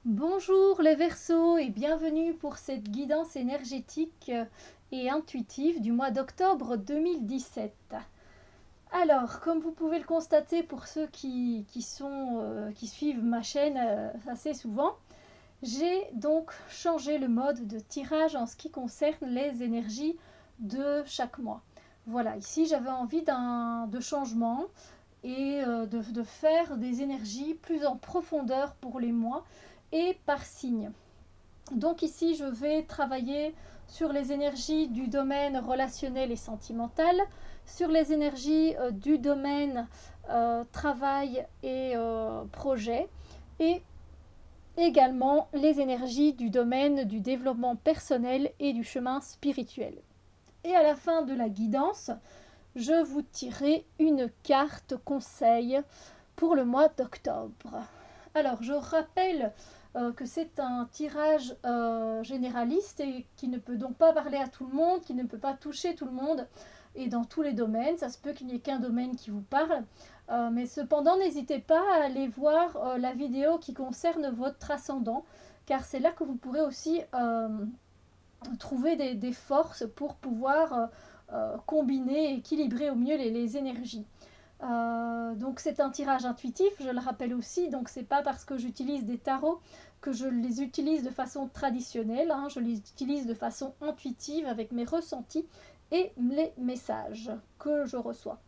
Bonjour les Verseaux et bienvenue pour cette guidance énergétique et intuitive du mois d'octobre 2017. Alors, comme vous pouvez le constater pour ceux qui suivent ma chaîne assez souvent, j'ai donc changé le mode de tirage en ce qui concerne les énergies de chaque mois. Voilà, ici j'avais envie de changement et de faire des énergies plus en profondeur pour les mois et par signe. Donc ici, je vais travailler sur les énergies du domaine relationnel et sentimental, sur les énergies du domaine travail et projet, et également les énergies du domaine du développement personnel et du chemin spirituel. Et à la fin de la guidance, je vous tirerai une carte conseil pour le mois d'octobre. Alors, je rappelle que c'est un tirage généraliste et qui ne peut donc pas parler à tout le monde, qui ne peut pas toucher tout le monde et dans tous les domaines. Ça se peut qu'il n'y ait qu'un domaine qui vous parle. Mais cependant, n'hésitez pas à aller voir la vidéo qui concerne votre ascendant, car c'est là que vous pourrez aussi trouver des forces pour pouvoir combiner et équilibrer au mieux les énergies. Donc c'est un tirage intuitif, je le rappelle aussi, donc c'est pas parce que j'utilise des tarots que je les utilise de façon traditionnelle, hein, je les utilise de façon intuitive avec mes ressentis et les messages que je reçois.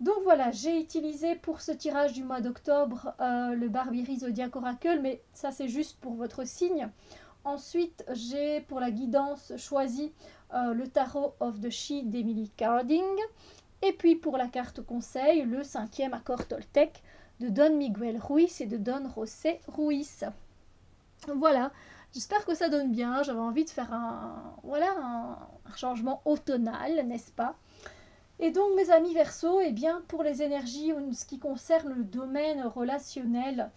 Donc voilà, j'ai utilisé pour ce tirage du mois d'octobre le Barbieri Zodiac Oracle, mais ça c'est juste pour votre signe. Ensuite, j'ai pour la guidance choisi le Tarot of the She d'Emily Carding. Et puis pour la carte conseil, le 5e accord Toltec de Don Miguel Ruiz et de Don José Ruiz. Voilà, j'espère que ça donne bien. J'avais envie de faire un changement automnal, n'est-ce pas? Et donc mes amis Verseaux, eh bien pour les énergies, ce qui concerne le domaine relationnel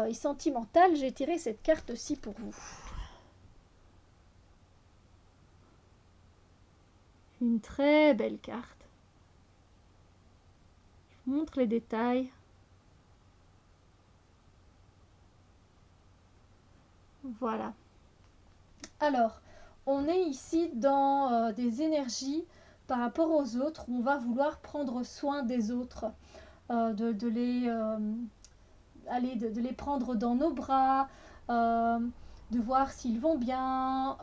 et sentimental, j'ai tiré cette carte-ci pour vous. Une très belle carte. Je vous montre les détails. Voilà. Alors, on est ici dans des énergies par rapport aux autres. On va vouloir prendre soin des autres, de les prendre dans nos bras, de voir s'ils vont bien,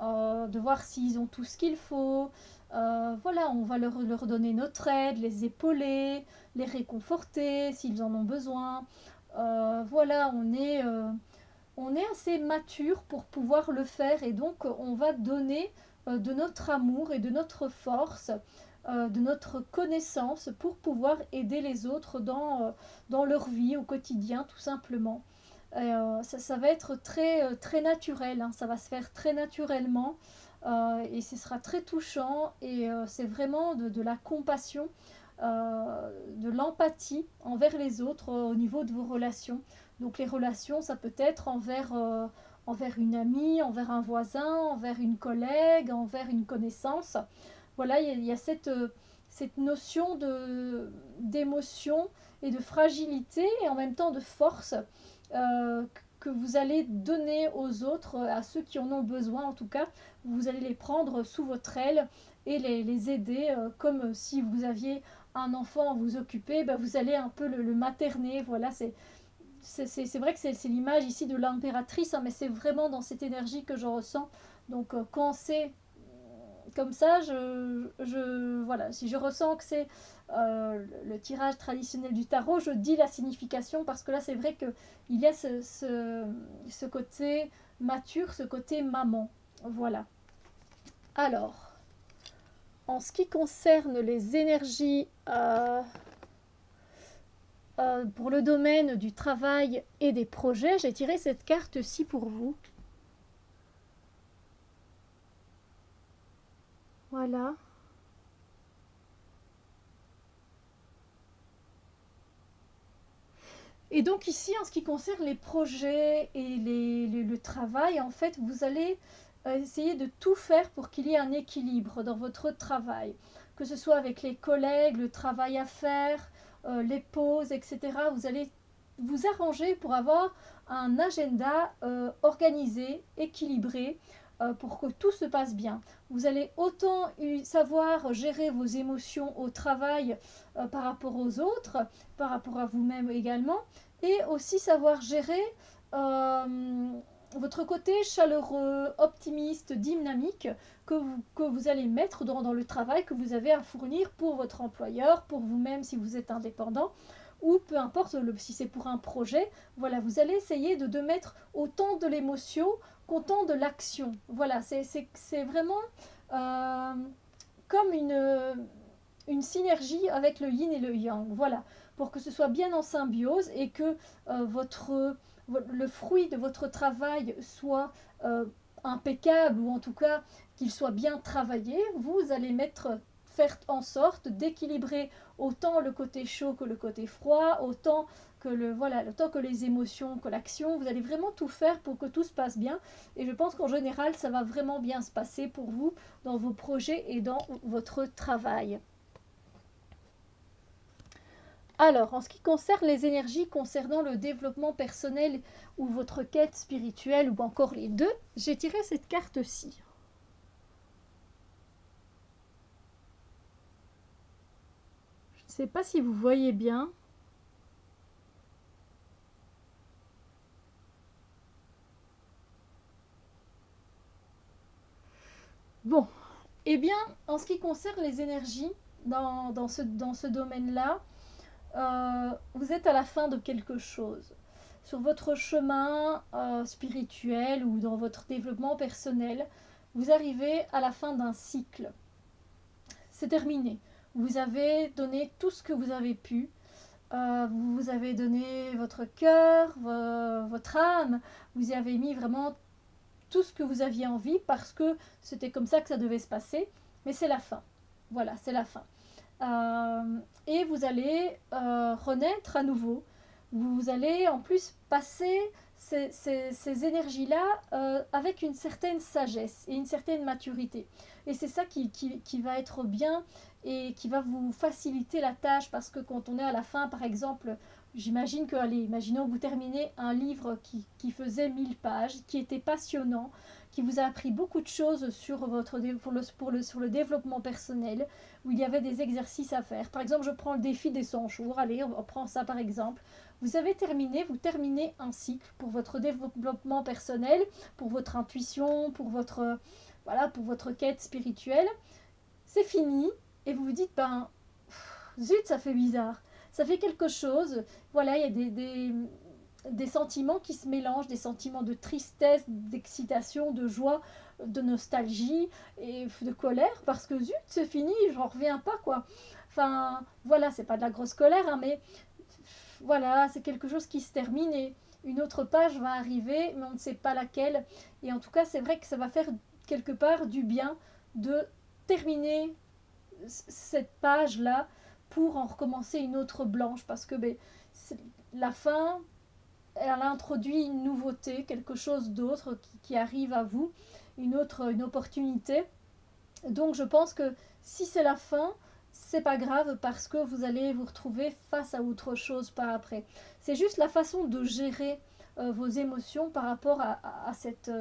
de voir s'ils ont tout ce qu'il faut. Voilà, on va leur donner notre aide, les épauler, les réconforter s'ils en ont besoin. Voilà, on est assez mature pour pouvoir le faire et donc on va donner de notre amour et de notre force, de notre connaissance pour pouvoir aider les autres dans leur vie au quotidien tout simplement. Ça va être très naturel, hein, ça va se faire très naturellement et ce sera très touchant et c'est vraiment de la compassion, de l'empathie envers les autres au niveau de vos relations. Donc les relations, ça peut être envers une amie, envers un voisin, envers une collègue, envers une connaissance. Voilà, il y a cette notion d'émotion et de fragilité et en même temps de force euh, que vous allez donner aux autres, à ceux qui en ont besoin en tout cas. Vous allez les prendre sous votre aile et les aider comme si vous aviez un enfant à vous occuper, ben vous allez un peu le materner. Voilà, c'est vrai que c'est l'image ici de l'impératrice, hein, mais c'est vraiment dans cette énergie que je ressens. Donc quand c'est comme ça, voilà, si je ressens que c'est le tirage traditionnel du tarot, je dis la signification parce que là c'est vrai qu'il y a ce côté mature, ce côté maman. Voilà. Alors, en ce qui concerne les énergies pour le domaine du travail et des projets, j'ai tiré cette carte-ci pour vous. Voilà. Et donc ici, en ce qui concerne les projets et le travail, en fait, vous allez essayer de tout faire pour qu'il y ait un équilibre dans votre travail. Que ce soit avec les collègues, le travail à faire, les pauses, etc. Vous allez vous arranger pour avoir un agenda organisé, équilibré, pour que tout se passe bien. Vous allez autant savoir gérer vos émotions au travail par rapport aux autres, par rapport à vous-même également, et aussi savoir gérer votre côté chaleureux, optimiste, dynamique que vous allez mettre dans le travail que vous avez à fournir pour votre employeur, pour vous-même si vous êtes indépendant, ou peu importe si c'est pour un projet. Voilà, vous allez essayer de mettre autant de l'émotion qu'autant de l'action. Voilà, c'est vraiment comme une synergie avec le yin et le yang. Voilà, pour que ce soit bien en symbiose et que le fruit de votre travail soit impeccable, ou en tout cas qu'il soit bien travaillé. Vous allez faire en sorte d'équilibrer autant le côté chaud que le côté froid, autant que les émotions, que l'action. Vous allez vraiment tout faire pour que tout se passe bien. Et je pense qu'en général, ça va vraiment bien se passer pour vous dans vos projets et dans votre travail. Alors, en ce qui concerne les énergies concernant le développement personnel ou votre quête spirituelle, ou encore les deux, j'ai tiré cette carte-ci. Je ne sais pas si vous voyez bien. Bon, eh bien, en ce qui concerne les énergies dans ce domaine-là, vous êtes à la fin de quelque chose. Sur votre chemin spirituel ou dans votre développement personnel, vous arrivez à la fin d'un cycle. C'est terminé. Vous avez donné tout ce que vous avez pu. Vous avez donné votre cœur, votre âme. Vous y avez mis vraiment tout ce que vous aviez envie parce que c'était comme ça que ça devait se passer. Mais c'est la fin. Voilà, c'est la fin. Et vous allez renaître à nouveau. Vous allez en plus passer ces énergies-là avec une certaine sagesse et une certaine maturité. Et c'est ça qui va être bien et qui va vous faciliter la tâche, parce que quand on est à la fin, par exemple, j'imagine que, allez, imaginons que vous terminez un livre qui faisait 1000 pages, qui était passionnant, qui vous a appris beaucoup de choses sur le développement personnel, où il y avait des exercices à faire. Par exemple, je prends le défi des 100 jours. Allez, on prend ça par exemple. Vous terminez un cycle pour votre développement personnel, pour votre intuition, pour votre quête spirituelle. C'est fini et vous vous dites, zut, ça fait bizarre. Ça fait quelque chose. Voilà, il y a des sentiments qui se mélangent, des sentiments de tristesse, d'excitation, de joie, de nostalgie et de colère, parce que zut, c'est fini, j'en reviens pas, quoi. Enfin, voilà, c'est pas de la grosse colère, hein, mais voilà, c'est quelque chose qui se termine et une autre page va arriver, mais on ne sait pas laquelle. Et en tout cas, c'est vrai que ça va faire quelque part du bien de terminer cette page-là pour en recommencer une autre blanche, parce que la fin, elle a introduit une nouveauté, quelque chose d'autre qui arrive à vous, une opportunité. Donc je pense que si c'est la fin, c'est pas grave, parce que vous allez vous retrouver face à autre chose par après. C'est juste la façon de gérer vos émotions par rapport à cette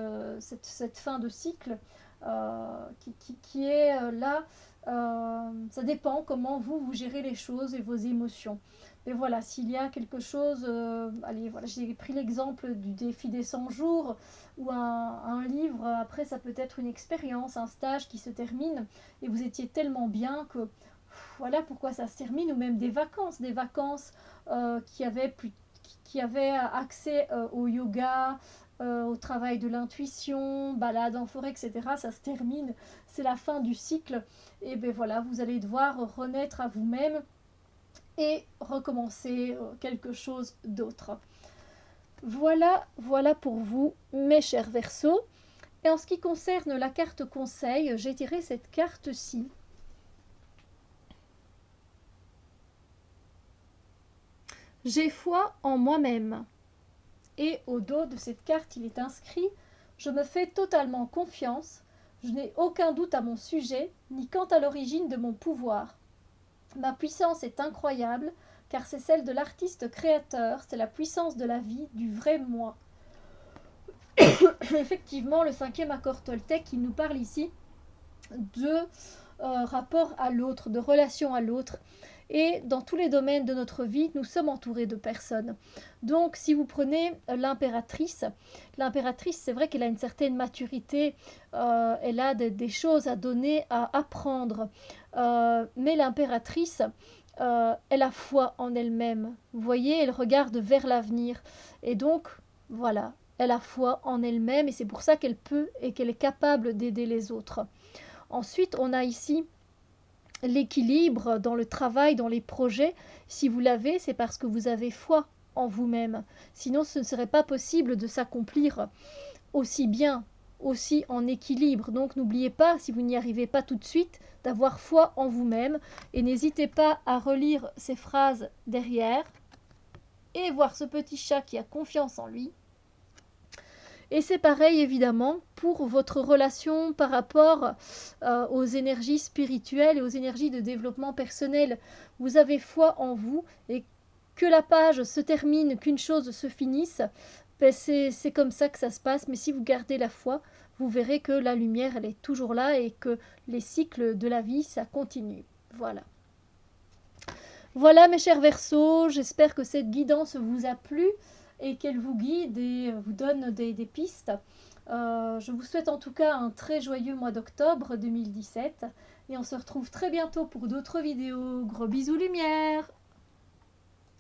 fin de cycle qui est là. Ça dépend comment vous gérez les choses et vos émotions. Mais voilà, s'il y a quelque chose, allez, voilà, j'ai pris l'exemple du défi des 100 jours ou un livre. Après, ça peut être une expérience, un stage qui se termine et vous étiez tellement bien que voilà pourquoi ça se termine, ou même des vacances qui avaient accès au yoga, au travail de l'intuition, balade en forêt, etc. Ça se termine, c'est la fin du cycle. Et bien voilà, vous allez devoir renaître à vous-même et recommencer quelque chose d'autre. Voilà pour vous, mes chers Verseaux. Et en ce qui concerne la carte conseil, j'ai tiré cette carte-ci. J'ai foi en moi-même. Et au dos de cette carte, il est inscrit « Je me fais totalement confiance, je n'ai aucun doute à mon sujet, ni quant à l'origine de mon pouvoir. Ma puissance est incroyable, car c'est celle de l'artiste créateur, c'est la puissance de la vie, du vrai moi. Effectivement, le 5e accord Toltec, il nous parle ici de rapport à l'autre, de relation à l'autre. Et dans tous les domaines de notre vie, nous sommes entourés de personnes. Donc, si vous prenez l'impératrice, c'est vrai qu'elle a une certaine maturité, elle a des choses à donner, à apprendre. Mais l'impératrice, elle a foi en elle-même. Vous voyez, elle regarde vers l'avenir. Et donc, voilà, elle a foi en elle-même et c'est pour ça qu'elle peut et qu'elle est capable d'aider les autres. Ensuite, on a ici l'équilibre dans le travail, dans les projets. Si vous l'avez, c'est parce que vous avez foi en vous-même. Sinon, ce ne serait pas possible de s'accomplir aussi bien, aussi en équilibre. Donc, n'oubliez pas, si vous n'y arrivez pas tout de suite, d'avoir foi en vous-même. Et n'hésitez pas à relire ces phrases derrière et voir ce petit chat qui a confiance en lui. Et c'est pareil évidemment pour votre relation par rapport aux énergies spirituelles et aux énergies de développement personnel. Vous avez foi en vous et que la page se termine, qu'une chose se finisse, ben c'est comme ça que ça se passe. Mais si vous gardez la foi, vous verrez que la lumière, elle est toujours là et que les cycles de la vie, ça continue. Voilà. Voilà mes chers Verseaux, j'espère que cette guidance vous a plu et qu'elle vous guide et vous donne des pistes. Je vous souhaite en tout cas un très joyeux mois d'octobre 2017 et on se retrouve très bientôt pour d'autres vidéos. Gros bisous lumière!